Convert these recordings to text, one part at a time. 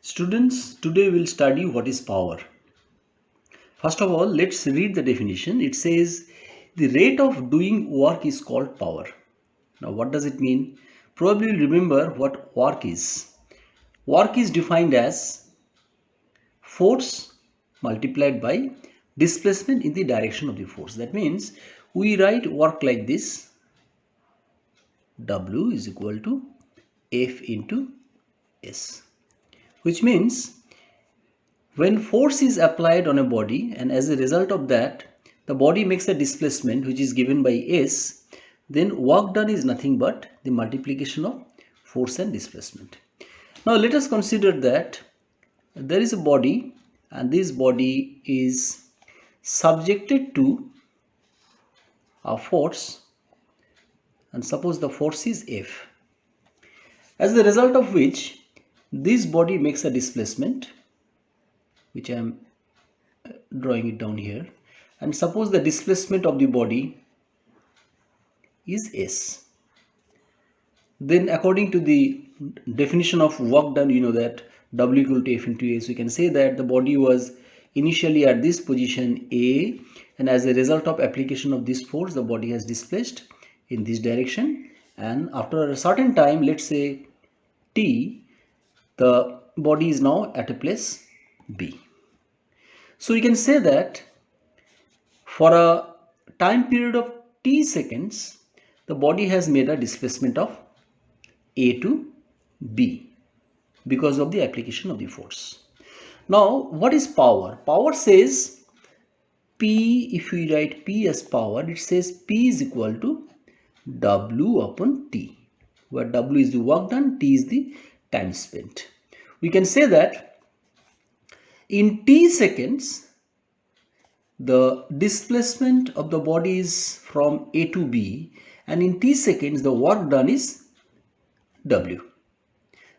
Students, today we'll study what is power. First of all, let's read the definition. It says the rate of doing work is called power. Now, what does it mean? Probably remember what work is. Work is defined as force multiplied by displacement in the direction of the force. That means we write work like this: W is equal to F into S, which means when force is applied on a body and as a result of that the body makes a displacement which is given by S, then work done is nothing but the multiplication of force and displacement. Now let us consider that there is a body and this body is subjected to a force, and suppose the force is F, as the result of which this body makes a displacement, which I am drawing it down here, and suppose the displacement of the body is S. Then according to the definition of work done, you know that W equal to F into S. We can say that the body was initially at this position A, and as a result of application of this force the body has displaced in this direction, and after a certain time, let's say T, the body is now at a place B. So we can say that for a time period of T seconds, the body has made a displacement of A to B because of the application of the force. Now, what is power? Power says P, if we write P as power, it says P is equal to W upon T, where W is the work done, T is the time spent. We can say that in T seconds, the displacement of the body is from A to B, and in T seconds the work done is W.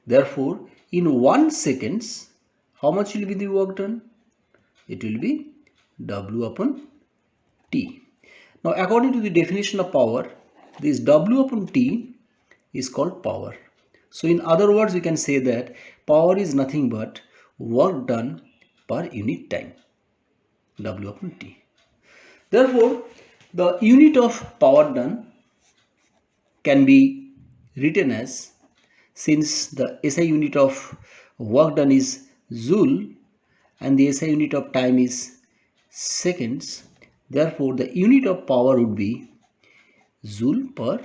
Therefore, in 1 seconds, how much will be the work done? It will be W upon T. Now, according to the definition of power, this W upon T is called power. So, in other words, we can say that power is nothing but work done per unit time, W upon T. Therefore, the unit of power done can be written as, since the SI unit of work done is Joule and the SI unit of time is seconds, therefore the unit of power would be Joule per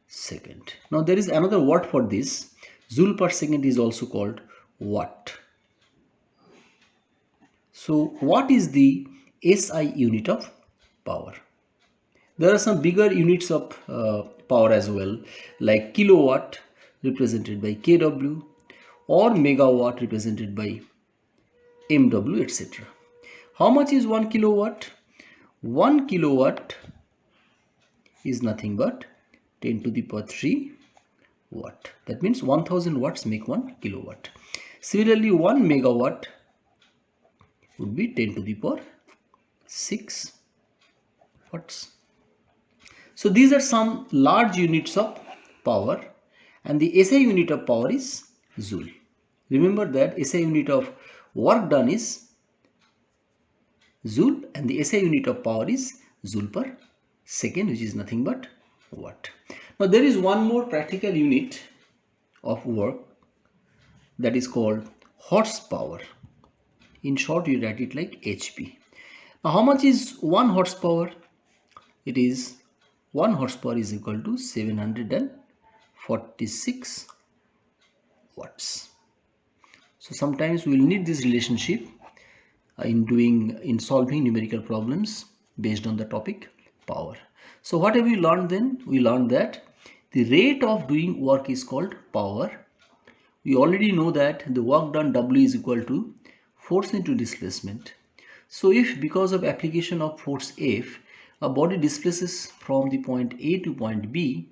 second. Now there is another word for this. Joule per second is also called watt. So what is the SI unit of power? There are some bigger units of power as well, like kilowatt represented by kW, or megawatt represented by MW, etc. How much is 1 kilowatt? 1 kilowatt is nothing but 10 to the power 3 watt. That means 1000 watts make 1 kilowatt. Similarly, 1 megawatt would be 10 to the power 6 watts. So these are some large units of power, and the SI unit of power is Joule. Remember that SI unit of work done is Joule and the SI unit of power is Joule per second, which is nothing but watt. Now there is one more practical unit of work that is called horsepower. In short, you write it like HP. Now how much is 1 horsepower? It is 1 horsepower is equal to 746 watts. So sometimes we will need this relationship in solving numerical problems based on the topic power. So what have we learned then? We learned that the rate of doing work is called power. We already know that the work done W is equal to force into displacement. So if because of application of force F, a body displaces from the point A to point B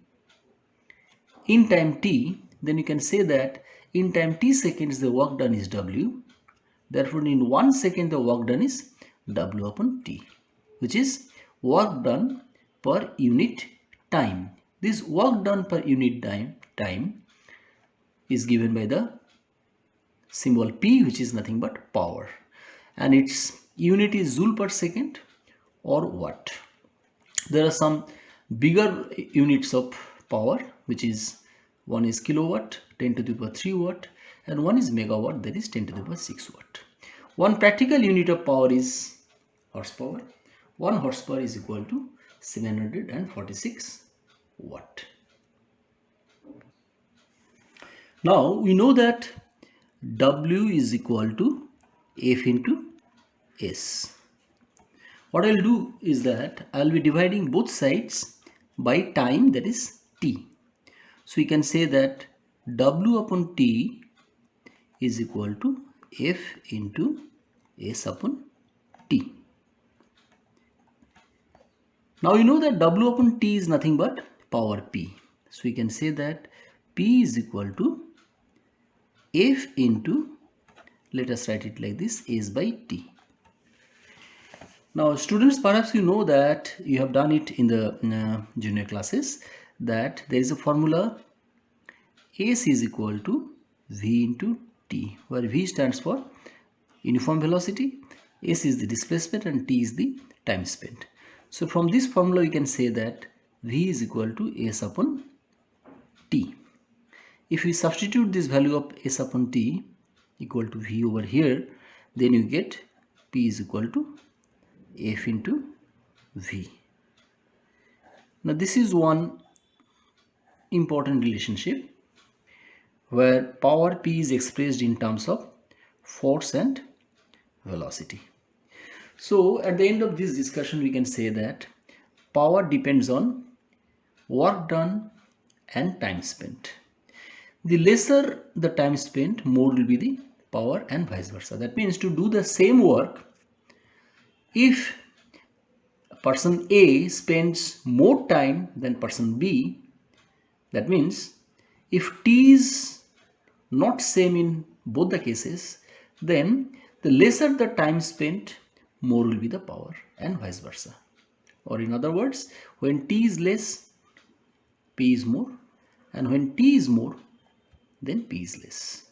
in time T, then you can say that in time T seconds the work done is W. Therefore, in 1 second the work done is W upon T, which is work done per unit time. This work done per unit time is given by the symbol P, which is nothing but power, and its unit is joule per second or watt. There are some bigger units of power, which is one is kilowatt, 10 to the power 3 watt, and one is megawatt, that is 10 to the power 6 watt. One practical unit of power is horsepower. 1 horsepower is equal to 746 watt. Now we know that W is equal to F into S. What I'll do is that I'll be dividing both sides by time, that is T. So we can say that W upon T is equal to F into S upon T. Now you know that W upon T is nothing but power P. So we can say that P is equal to F into, let us write it like this, S by T. Now students, perhaps you know that you have done it in the junior classes, that there is a formula S is equal to V into T, where V stands for uniform velocity, S is the displacement, and T is the time spent. So from this formula we can say that V is equal to S upon T. If we substitute this value of S upon T equal to V over here, then you get P is equal to F into V. Now this is one important relationship where power P is expressed in terms of force and velocity. So at the end of this discussion we can say that power depends on work done and time spent. The lesser the time spent, more will be the power, and vice versa. That means to do the same work, if person A spends more time than person B, that means if T is not same in both the cases, then the lesser the time spent, more will be the power, and vice versa. Or in other words, when T is less, P is more, and when T is more, then P is less.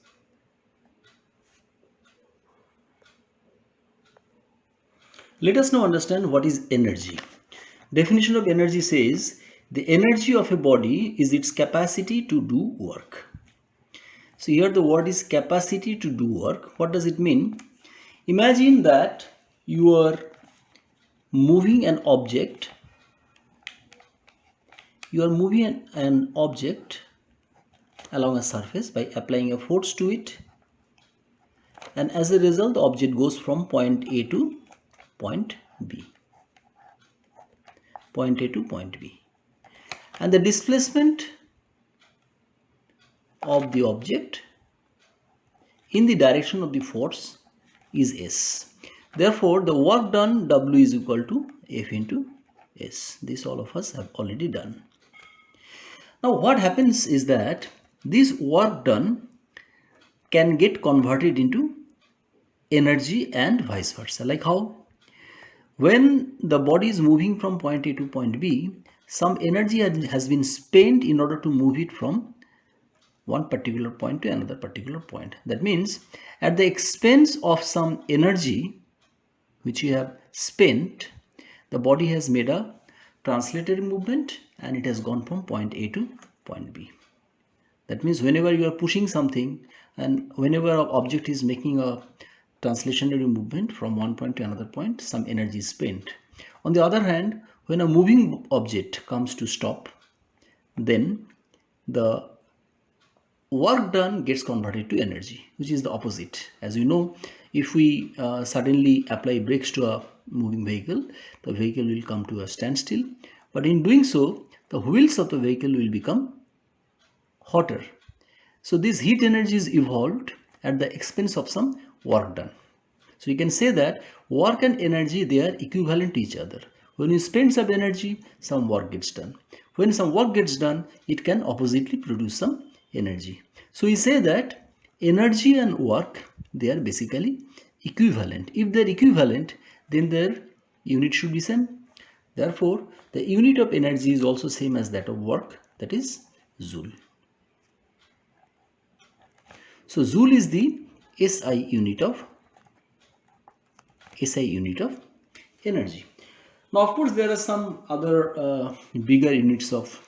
Let us now understand what is energy. Definition of energy says the energy of a body is its capacity to do work. So here the word is capacity to do work. What does it mean? Imagine that you are moving an object. You are moving an object along a surface by applying a force to it, and as a result the object goes from point A to point B. Point A to point B. And the displacement of the object in the direction of the force is S. Therefore, the work done W is equal to F into S. This all of us have already done. Now what happens is that this work done can get converted into energy and vice versa. Like how? When the body is moving from point A to point B, some energy has been spent in order to move it from one particular point to another particular point. That means at the expense of some energy which you have spent, the body has made a translatory movement and it has gone from point A to point B. That means whenever you are pushing something and whenever an object is making a translationary movement from one point to another point, some energy is spent. On the other hand, when a moving object comes to stop, then the work done gets converted to energy, which is the opposite. As you know, if we suddenly apply brakes to a moving vehicle, the vehicle will come to a standstill, but in doing so, the wheels of the vehicle will become hotter. So this heat energy is evolved at the expense of some work done. So you can say that work and energy, they are equivalent to each other. When you spend some energy, some work gets done. When some work gets done, it can oppositely produce some energy. So we say that energy and work, they are basically equivalent. If they are equivalent, then their unit should be same. Therefore, the unit of energy is also same as that of work, that is joule. So joule is the SI unit of energy. Now of course there are some other bigger units of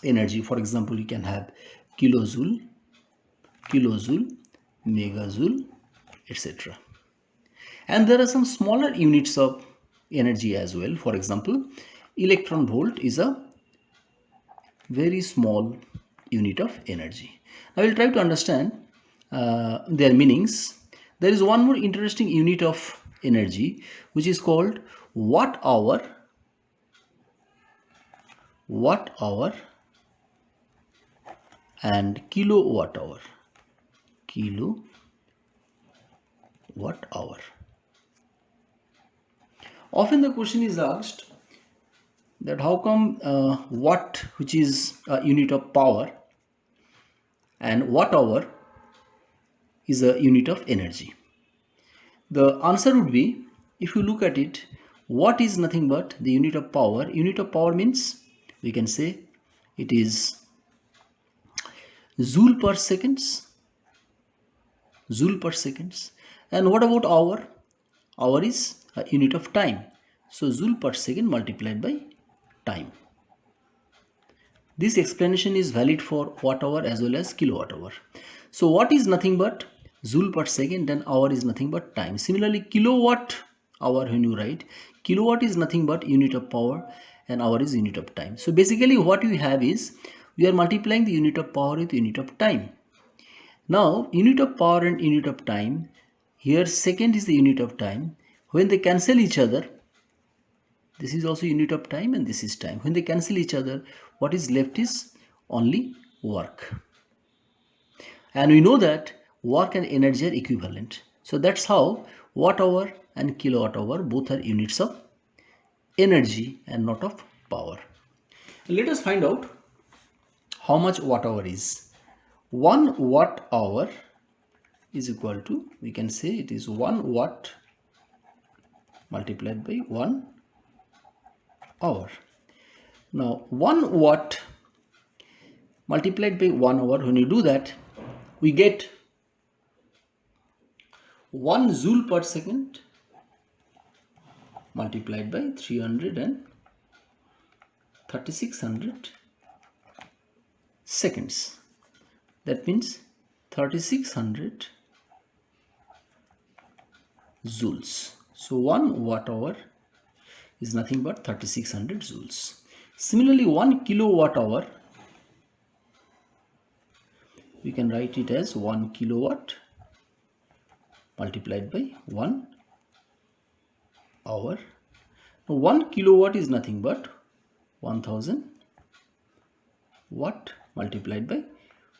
energy. For example, you can have kilojoule, megajoule, etc. And there are some smaller units of energy as well. For example, electron volt is a very small unit of energy. I will try to understand their meanings. There is one more interesting unit of energy which is called watt hour and kilowatt hour. Often the question is asked that how come watt, which is a unit of power, and watt hour is a unit of energy. The answer would be, if you look at it, watt is nothing but the unit of power. Unit of power means we can say it is joule per seconds. And what about hour? Hour is a unit of time. So joule per second multiplied by time. This explanation is valid for watt hour as well as kilowatt hour. So watt is nothing but joule per second, and hour is nothing but time. Similarly, kilowatt hour, when you write, kilowatt is nothing but unit of power and hour is unit of time. So basically what we have is we are multiplying the unit of power with unit of time. Now unit of power and unit of time, here second is the unit of time. When they cancel each other, this is also unit of time and this is time. When they cancel each other, what is left is only work. And we know that work and energy are equivalent. So that's how watt hour and kilowatt hour both are units of energy and not of power. Let us find out how much watt hour is. 1 watt hour is equal to, we can say it is 1 watt multiplied by 1 hour. Now 1 watt multiplied by 1 hour, when you do that, we get 1 joule per second multiplied by 3600 seconds. That means 3600 joules. So 1 watt hour is nothing but 3600 joules. Similarly, 1 kilowatt hour, we can write it as 1 kilowatt multiplied by 1 hour. Now 1 kilowatt is nothing but 1000 watt multiplied by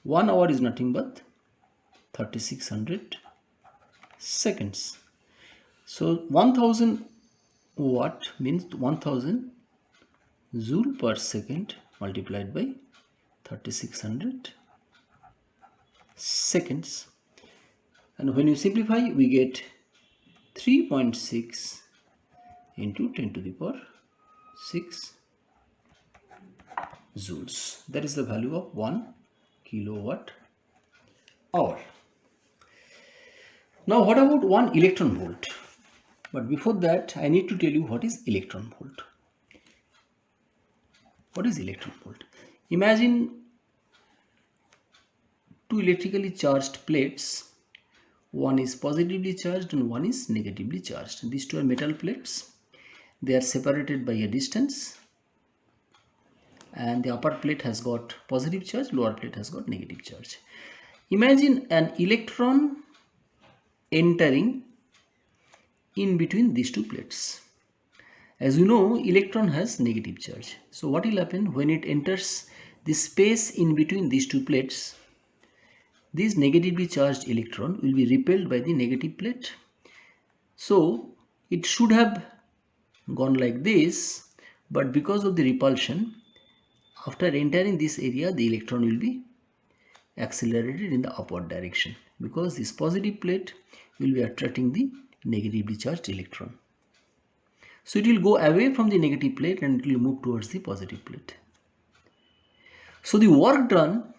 1 hour is nothing but 3600 seconds. So 1000 watt means 1000 joule per second multiplied by 3600 seconds. And when you simplify, we get 3.6 into 10 to the power 6 joules. That is the value of 1 kilowatt hour. Now what about 1 electron volt? But before that, I need to tell you what is electron volt. What is electron volt? Imagine two electrically charged plates. One is positively charged and one is negatively charged. These two are metal plates. They are separated by a distance, and the upper plate has got positive charge, lower plate has got negative charge. Imagine an electron entering in between these two plates. As you know, electron has negative charge. So what will happen when it enters the space in between these two plates? This negatively charged electron will be repelled by the negative plate. So it should have gone like this, but because of the repulsion, after entering this area, the electron will be accelerated in the upward direction, because this positive plate will be attracting the negatively charged electron. So it will go away from the negative plate and it will move towards the positive plate. So the work done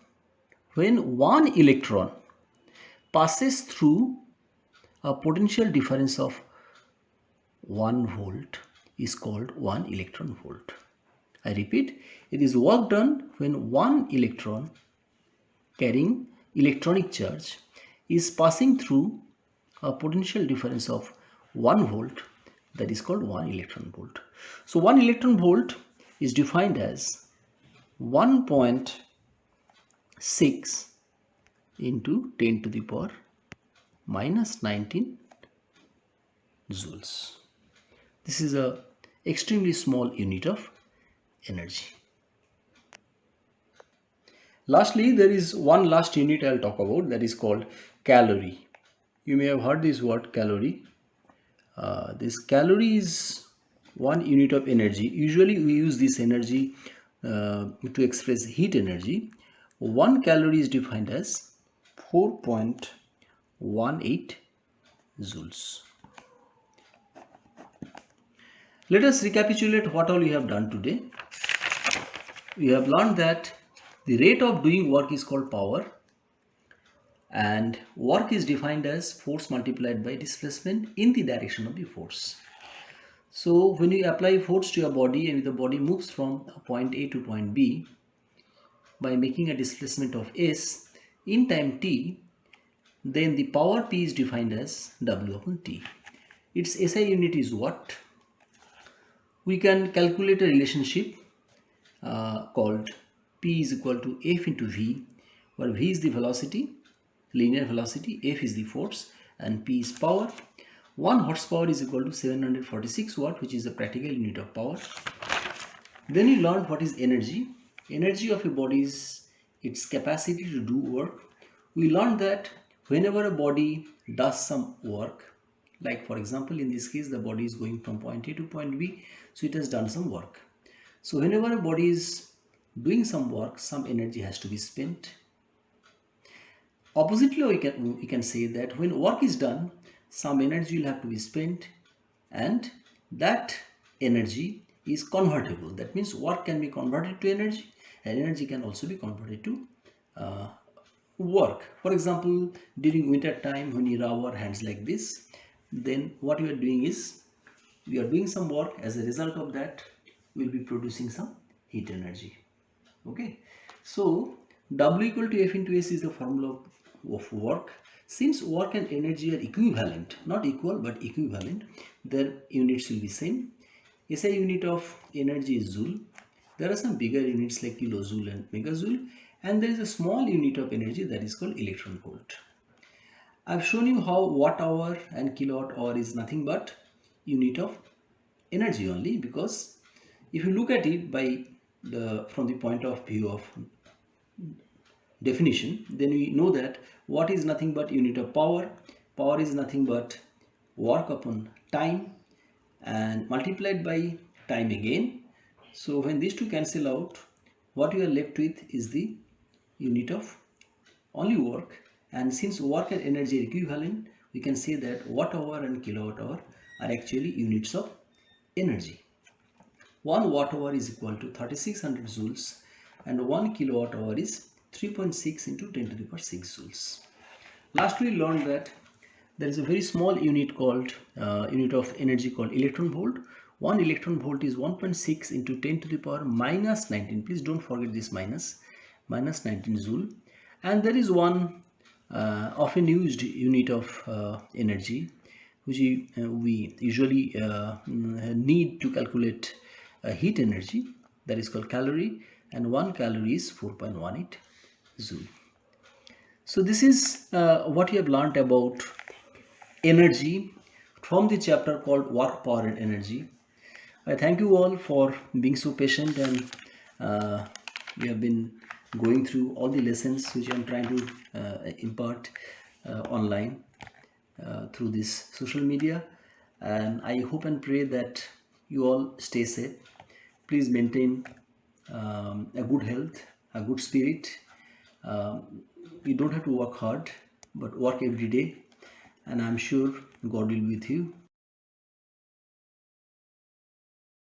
when one electron passes through a potential difference of 1 volt is called 1 electron volt. I repeat, it is work done when one electron carrying electronic charge is passing through a potential difference of 1 volt, that is called 1 electron volt. So 1 electron volt is defined as 1.6 into 10 to the power minus 19 joules. This is a extremely small unit of energy. Lastly, there is one last unit I'll talk about, that is called calorie. You may have heard this word calorie. This calorie is one unit of energy. Usually we use this energy to express heat energy. 1 calorie is defined as 4.18 joules. Let us recapitulate what all we have done today. We have learned that the rate of doing work is called power, and work is defined as force multiplied by displacement in the direction of the force. So when you apply force to your body and the body moves from point A to point B by making a displacement of S in time t, then the power P is defined as W upon T. Its SI unit is watt. We can calculate a relationship called P is equal to F into V, where V is the velocity, linear velocity, F is the force, and P is power. 1 horsepower is equal to 746 watt, which is a practical unit of power. Then we learned what is energy. Energy of a body is its capacity to do work. We learned that whenever a body does some work, like for example in this case the body is going from point A to point B, so it has done some work. So whenever a body is doing some work, some energy has to be spent. Oppositely, we can say that when work is done, some energy will have to be spent, and that energy is convertible. That means work can be converted to energy, and energy can also be converted to work. For example, during winter time when you rub our hands like this, then what we are doing is we are doing some work. As a result of that, we will be producing some heat energy. Okay, so W equal to F into S is the formula of work. Since work and energy are equivalent, not equal but equivalent, their units will be same. SI unit of energy is joule. There are some bigger units like kilojoule and megajoule, and there is a small unit of energy that is called electron volt. I've shown you how watt hour and kilowatt hour is nothing but unit of energy only, because if you look at it from the point of view of definition, then we know that watt is nothing but unit of power, power is nothing but work upon time and multiplied by time again. So when these two cancel out, what we are left with is the unit of only work, and since work and energy are equivalent, we can say that watt hour and kilowatt hour are actually units of energy. 1 watt hour is equal to 3600 joules and 1 kilowatt hour is 3.6 into 10 to the power 6 joules. Lastly, we learned that there is a very small unit called unit of energy called electron volt. 1 electron volt is 1.6 into 10 to the power minus 19. Please don't forget this minus 19 joule. And there is one often used unit of energy which we usually need to calculate heat energy, that is called calorie, and 1 calorie is 4.18 joule. So this is what you have learnt about energy from the chapter called work, power and energy. I thank you all for being so patient, and we have been going through all the lessons which I am trying to impart online through this social media, and I hope and pray that you all stay safe. Please maintain a good health, a good spirit. You don't have to work hard, but work every day, and I'm sure God will be with you.